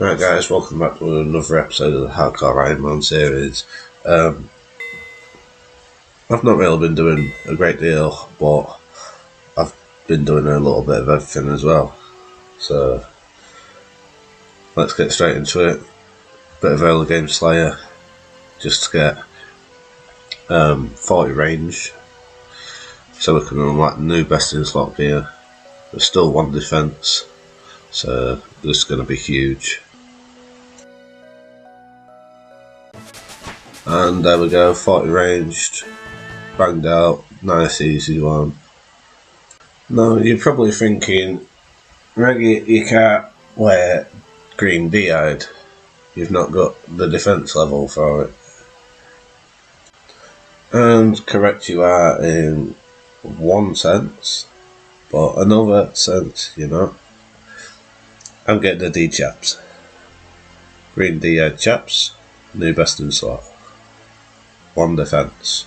Right guys, welcome back to another episode of the Hardcore Ironman series. I've not really been doing a great deal, but I've been doing a little bit of everything as well. So let's get straight into it. Bit of early game slayer, just to get 40 range, so we can unlock the new best in slot here. There's still one defence, so this is going to be huge. And there we go, 40 ranged, banged out, nice easy one. Now you're probably thinking, Reggie, you can't wear green D-eyed, you've not got the defence level for it. And correct you are in one sense, but another sense, you know. I'm getting the D Chaps. Green D-eyed Chaps, new best in slot. One defence.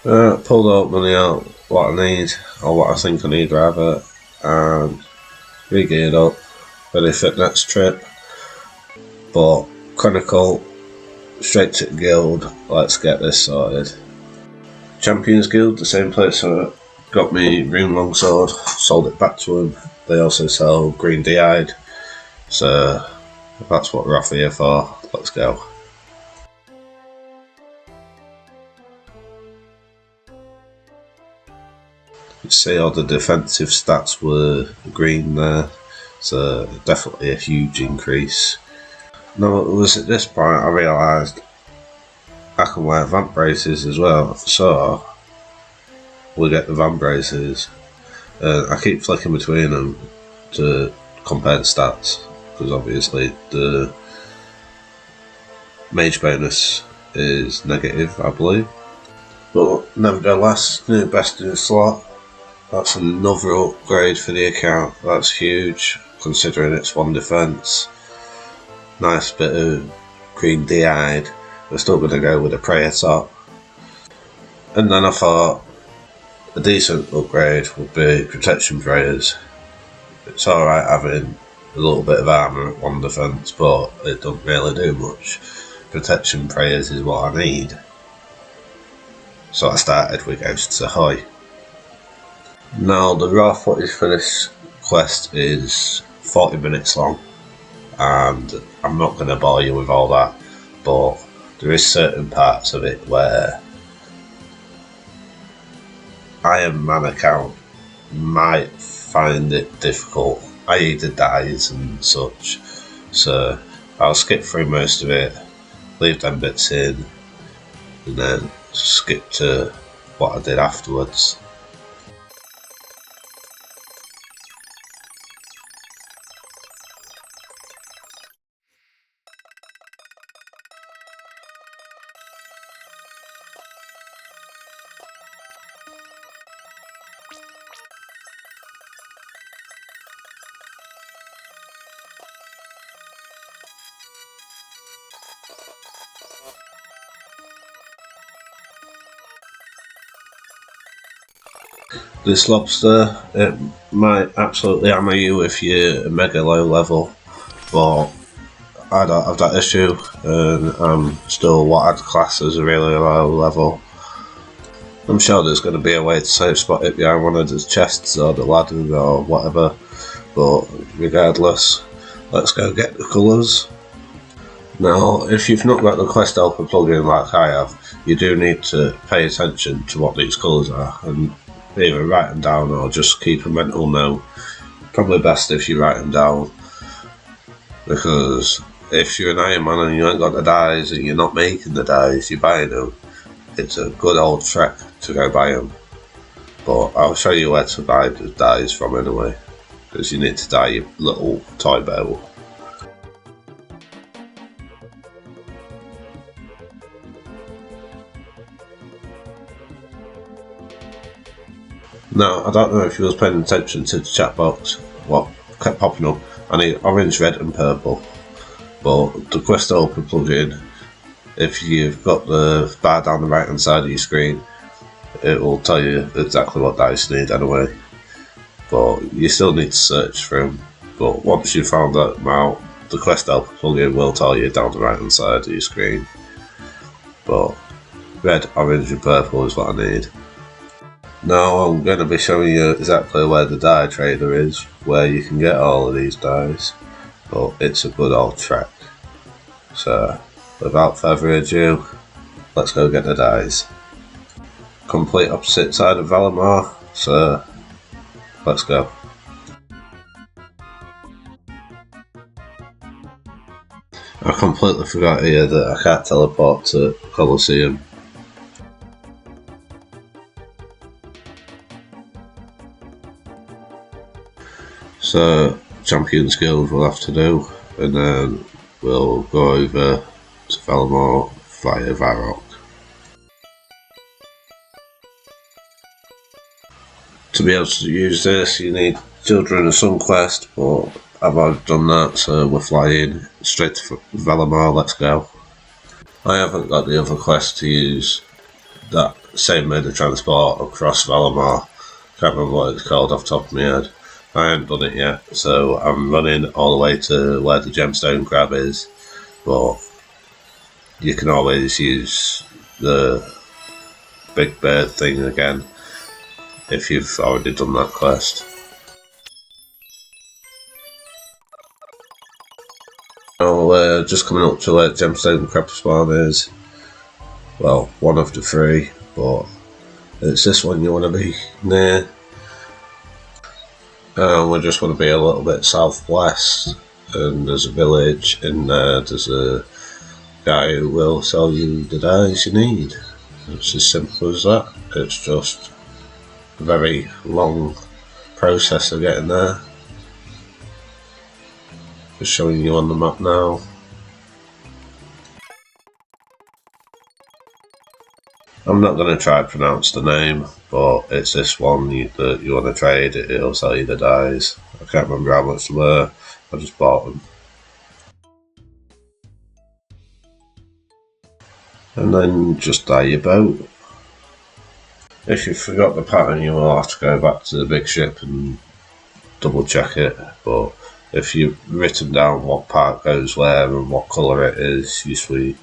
Pulled out money out, what I need, or what I think I need rather, and re-geared up, ready for next trip. But Chronicle, straight to guild, let's get this sorted. Champions Guild, the same place that got me Rune Longsword, sold it back to them. They also sell green D-eyed, so that's what we're off here for, let's go. You see all the defensive stats were green there, so definitely a huge increase. Now it was at this point I realised I can wear vamp braces as well, so we'll get the vamp braces. I keep flicking between them to compare the stats, because obviously the mage bonus is negative, I believe. But nevertheless, new best in slot. That's another upgrade for the account. That's huge, considering it's one defence. Nice bit of green D-eyed. We're still going to go with a prayer top. And then I thought a decent upgrade would be protection prayers. It's alright having a little bit of armour at one defence, but it doesn't really do much. Protection prayers is what I need. So I started with Ghosts Ahoy. Now the raw footage for this quest is 40 minutes long, and I'm not going to bore you with all that, but there is certain parts of it where Iron Man account might find it difficult, i.e. the dies and such, so I'll skip through most of it, leave them bits in, and then skip to what I did afterwards. This lobster, it might absolutely hammer you if you're a mega low level, but I don't have that issue, and I'm still what I'd class as a really low level. I'm sure there's going to be a way to safe spot it behind one of the chests or the ladders or whatever, but regardless, let's go get the colours. Now, if you've not got the Quest Helper plugin like I have, you do need to pay attention to what these colours are, and either write them down or just keep a mental note. Probably best if you write them down, because if you're an Iron Man and you ain't got the dies and you're not making the dies, you're buying them, it's a good old trek to go buy them. But I'll show you where to buy the dies from anyway, because you need to dye your little toy bowl. Now, I don't know if you was paying attention to the chat box, what kept popping up. I need orange, red and purple. But the Quest Helper plugin, if you've got the bar down the right hand side of your screen, it will tell you exactly what dice you need anyway. But you still need to search for them. but once you've found that out, the quest helper plugin will tell you down the right hand side of your screen. But red, orange and purple is what I need. Now I'm going to be showing you exactly where the die trader is, where you can get all of these dies, but it's a good old trek. So without further ado, let's go get the dies. Complete opposite side of Valimar, so let's go. I completely forgot here that I can't teleport to Colosseum. So champion skills we'll have to do, and then we'll go over to Valimar via Varrock. To be able to use this, you need Children of Sun quest, but I've already done that, so we're flying straight to Valimar. Let's go. I haven't got the other quest to use that same mode of transport across Valimar. Can't remember what it's called off the top of my head. I haven't done it yet, so I'm running all the way to where the gemstone crab is, but you can always use the big bird thing again if you've already done that quest. Now we're just coming up to where gemstone crab spawn is. Well, one of the three, but it's this one you want to be near. We just want to be a little bit southwest, and there's a village in there. There's a guy who will sell you the dies you need. It's as simple as that. It's just a very long process of getting there. Just showing you on the map now. I'm not going to try to pronounce the name, but it's this one that you want to trade. It'll sell you the dies. I can't remember how much they were. I just bought them. And then just dye your boat. If you forgot the pattern, you will have to go back to the big ship and double check it. But if you've written down what part goes where and what colour it is, you're sweet.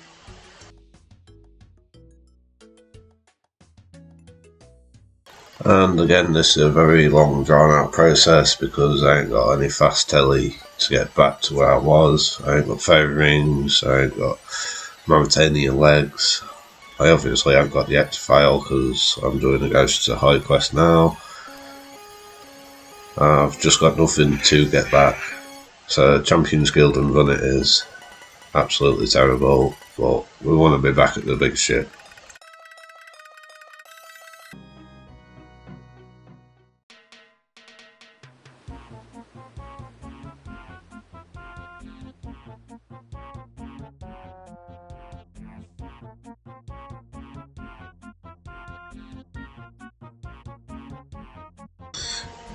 And again, this is a very long drawn out process because I ain't got any fast telly to get back to where I was. I ain't got fairy rings, I ain't got Mauritanian legs. I obviously haven't got the Ectofile because I'm doing a Ghost to High quest now. I've just got nothing to get back. So Champions Guild and Run it is absolutely terrible, but we want to be back at the big ship.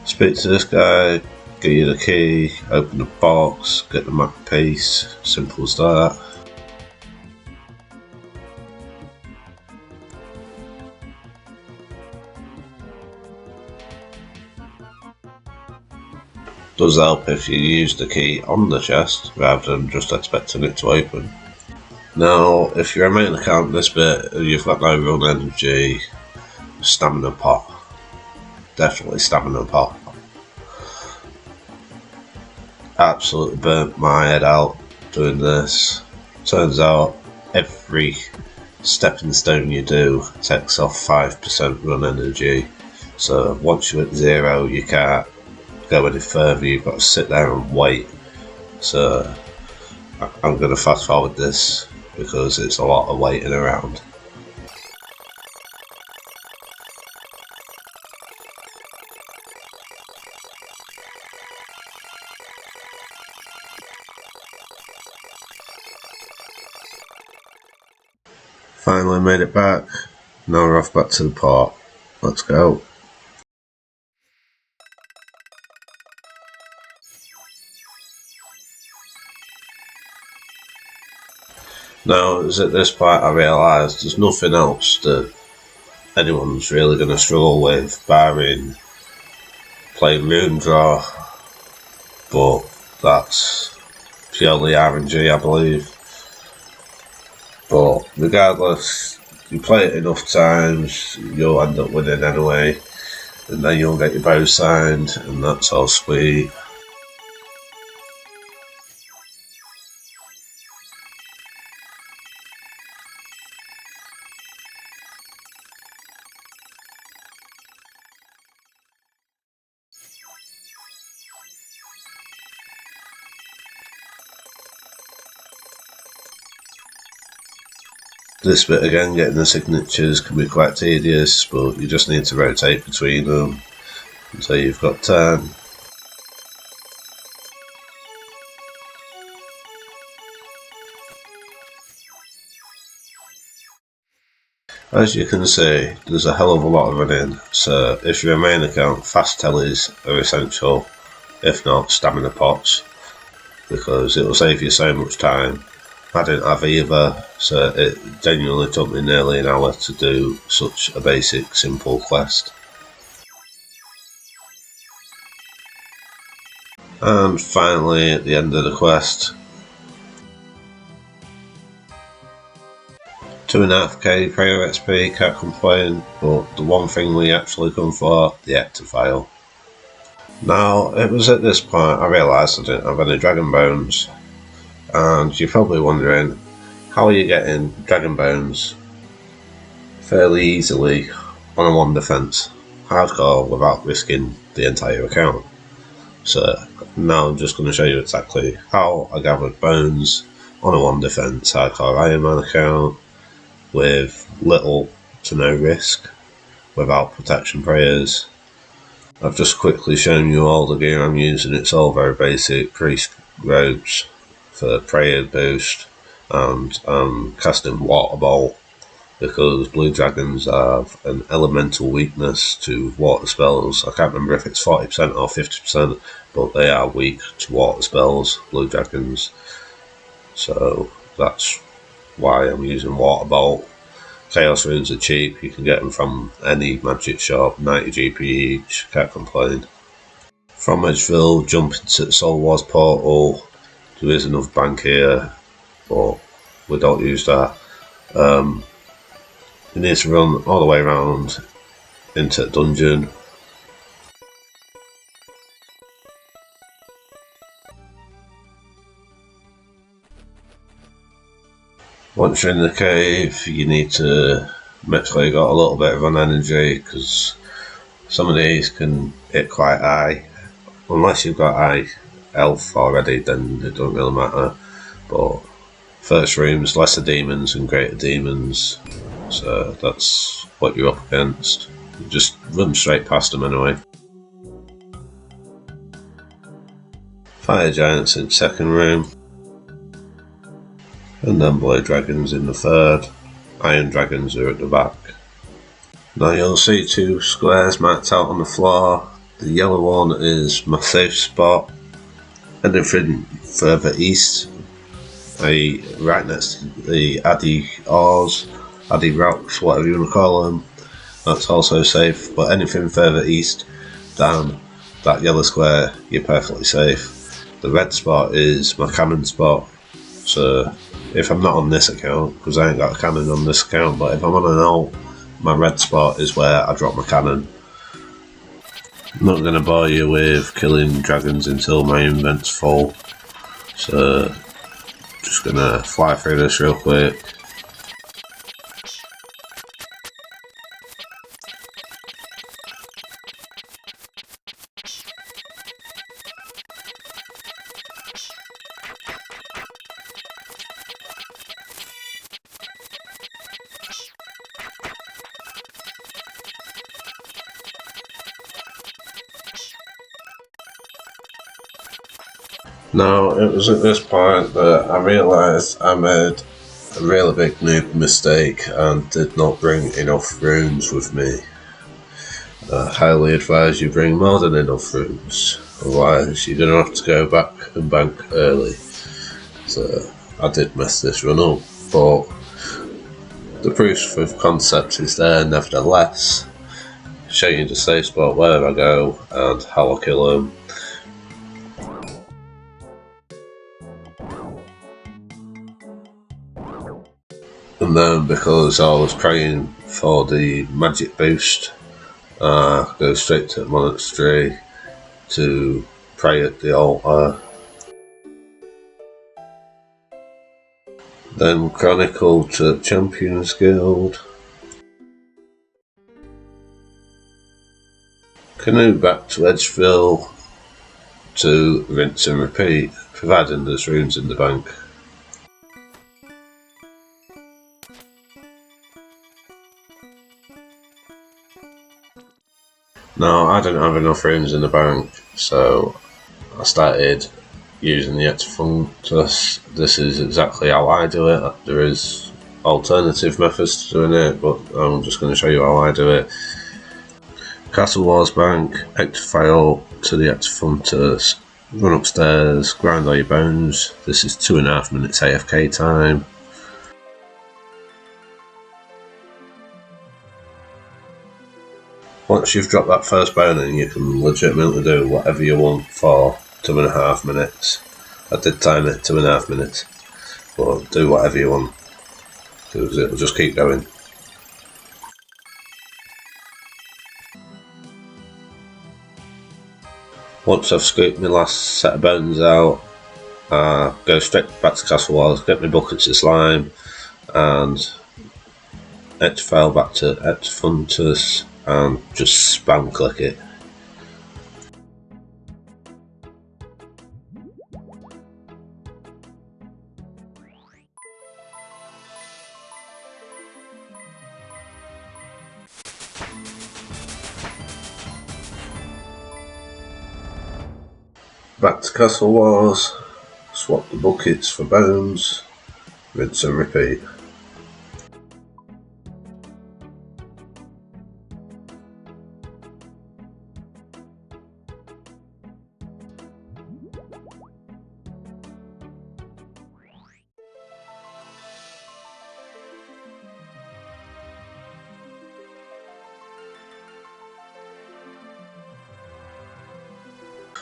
Speak to this guy, get you the key, open the box, get the map piece, simple as that. Does help if you use the key on the chest rather than just expecting it to open. Now, if you're a main account this bit, you've got no run energy, stamina pop. Definitely stamina pop. Absolutely burnt my head out doing this. Turns out every stepping stone you do takes off 5% run energy. So once you're at 0, you can't go any further, you've got to sit there and wait. So I'm going to fast forward this because it's a lot of waiting around. Finally made it back. Now we're off back to the port. Let's go. Now, it's at this point I realised there's nothing else that anyone's really going to struggle with, barring playing Rune Draw. But that's purely RNG, I believe. But regardless, you play it enough times, you'll end up winning anyway, and then you'll get your bow signed, and that's all sweet. This bit again, getting the signatures can be quite tedious, but you just need to rotate between them until you've got 10. As you can see, there's a hell of a lot of running, so if you're a main account, fast tellies are essential, if not stamina pots, because it will save you so much time. I didn't have either, so it genuinely took me nearly an hour to do such a basic, simple quest. And finally, at the end of the quest, 2.5k prayer XP, can't complain, but the one thing we actually come for, the Hector file. Now, it was at this point I realised I didn't have any dragon bones, and you're probably wondering, how are you getting dragon bones fairly easily on a 1 defence hardcore without risking the entire account? So now I'm just going to show you exactly how I gathered bones on a 1 defence hardcore Ironman account with little to no risk, without protection prayers. I've just quickly shown you all the gear I'm using. It's all very basic: priest robes for prayer boost, and casting water bolt because blue dragons have an elemental weakness to water spells. I can't remember if it's 40% or 50%, but they are weak to water spells, blue dragons. So that's why I'm using water bolt. Chaos runes are cheap, you can get them from any magic shop, 90 GP each, can't complain. From Edgeville, jump into the Soul Wars portal. There is another bank here, but we don't use that. You need to run all the way around into the dungeon. Once you're in the cave, you need to make sure you got a little bit of an energy, because some of these can hit quite high. Unless you've got high health already, then it doesn't really matter. But first room's lesser demons and greater demons, so that's what you're up against. You just run straight past them anyway. Fire giants in second room, and then blue dragons in the third. Iron dragons are at the back. Now you'll see 2 squares marked out on the floor. The yellow one is my safe spot. Anything further east, right next to the Addy ores, Addy rocks, whatever you want to call them, that's also safe. But anything further east down that yellow square, you're perfectly safe. The red spot is my cannon spot, so if I'm not on this account, because I ain't got a cannon on this account, but if I'm on an alt, my red spot is where I drop my cannon. I'm not going to bore you with killing dragons until my invent's full, so just going to fly through this real quick. Now, it was at this point that I realised I made a really big noob mistake and did not bring enough runes with me. I highly advise you bring more than enough runes, otherwise you're going to have to go back and bank early. So I did mess this run up, but the proof of concept is there nevertheless. Show you the safe spot where I go and how I kill them. And then, because I was praying for the magic boost, go straight to the monastery to pray at the altar. Then Chronicle to Champions Guild. Canoe back to Edgeville to rinse and repeat, providing there's rooms in the bank. Now, I didn't have enough rooms in the bank, so I started using the Attractor. This is exactly how I do it. There is alternative methods to doing it, but I'm just going to show you how I do it. Castle Wars Bank, Ectofile to the Attractor, run upstairs, grind all your bones. This is 2.5 minutes AFK time. Once you've dropped that first bone in, you can legitimately do whatever you want for 2.5 minutes. I did time it 2.5 minutes, but do whatever you want, because it'll just keep going. Once I've scooped my last set of bones out, go straight back to Castle Walls, get my buckets of slime, and Ectofile back to Ectofuntus, and just spam click it. Back to Castle Wars, swap the buckets for bones, rinse and repeat.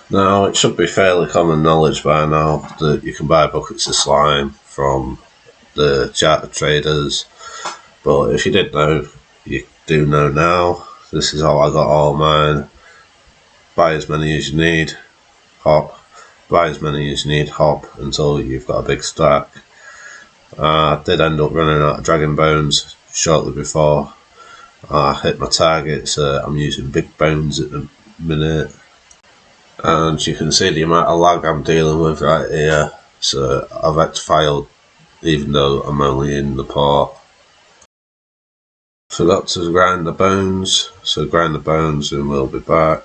Now, it should be fairly common knowledge by now that you can buy buckets of slime from the charter traders, but if you didn't know, you do know now. This is how I got all mine. Buy as many as you need, hop. Buy as many as you need, hop, until you've got a big stack. I did end up running out of dragon bones shortly before I hit my target, so I'm using big bones at the minute. And you can see the amount of lag I'm dealing with right here, so I've Ectofiled even though I'm only in the port. Forgot to grind the bones, so grind the bones and we'll be back.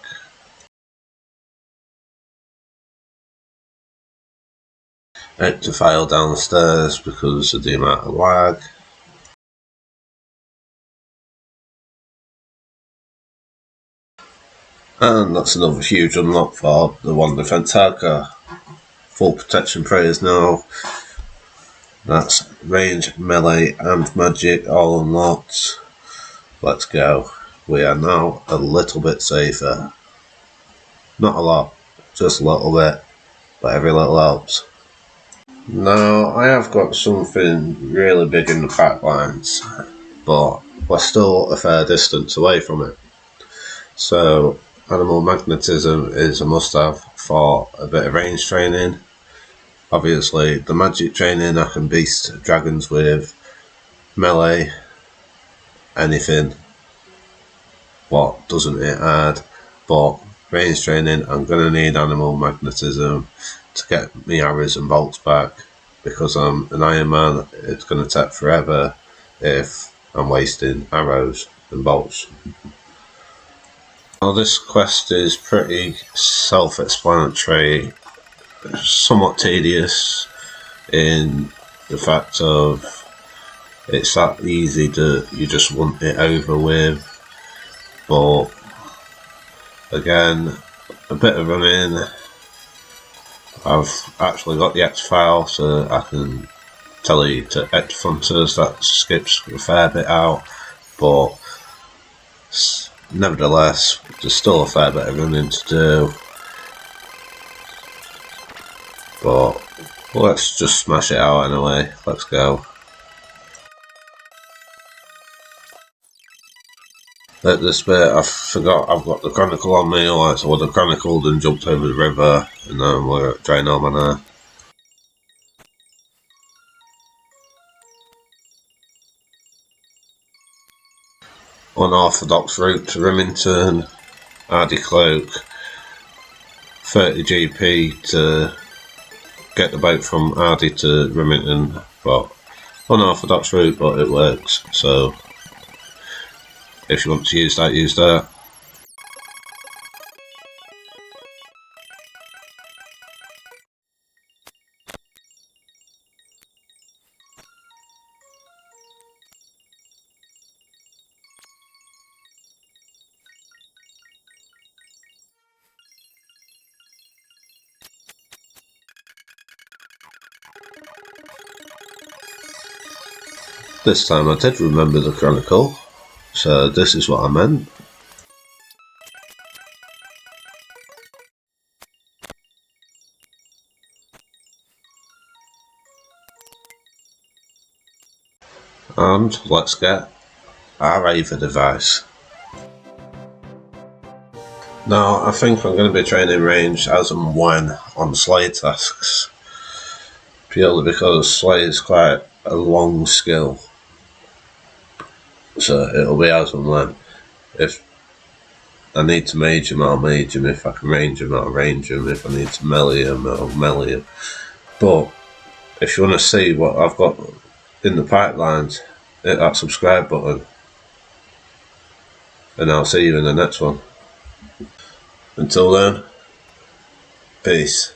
Ectofile downstairs because of the amount of lag. And that's another huge unlock for the one Defence Hardcore. Full protection prayers now. That's range, melee and magic all unlocked. Let's go. We are now a little bit safer. Not a lot, just a little bit, but every little helps. Now, I have got something really big in the pipelines, but we're still a fair distance away from it. So, animal magnetism is a must-have for a bit of range training. Obviously, the magic training I can beast dragons with, melee, anything. What doesn't hit hard, but range training I'm going to need animal magnetism to get me arrows and bolts back, because I'm an Iron Man. It's going to take forever if I'm wasting arrows and bolts. Well, this quest is pretty self-explanatory, somewhat tedious in the fact of it's that easy that you just want it over with, but again, a bit of running. I've actually got the Ectofile, so I can tell you to Ectofunters, that skips a fair bit out, but nevertheless, there's still a fair bit of running to do. But Well, let's just smash it out anyway. Let's go. At this bit, I forgot I've got the Chronicle on me, alright, so I would have chronicled and jumped over the river, and then we're at Dragonhide now. Unorthodox route to Remington, Hardy Cloak, 30 GP to get the boat from Hardy to Remington, but unorthodox route, but it works, so if you want to use that, use that. This time I did remember the Chronicle, so this is what I meant. And let's get our Ava device. Now, I think I'm going to be training range as and when on sleigh tasks, purely because sleigh is quite a long skill, so it'll be as and when. If I need to mage him, I'll mage him. If I can range him, I'll range him. If I need to melee him, I'll melee him. But if you want to see what I've got in the pipelines, hit that subscribe button, and I'll see you in the next one. Until then, peace.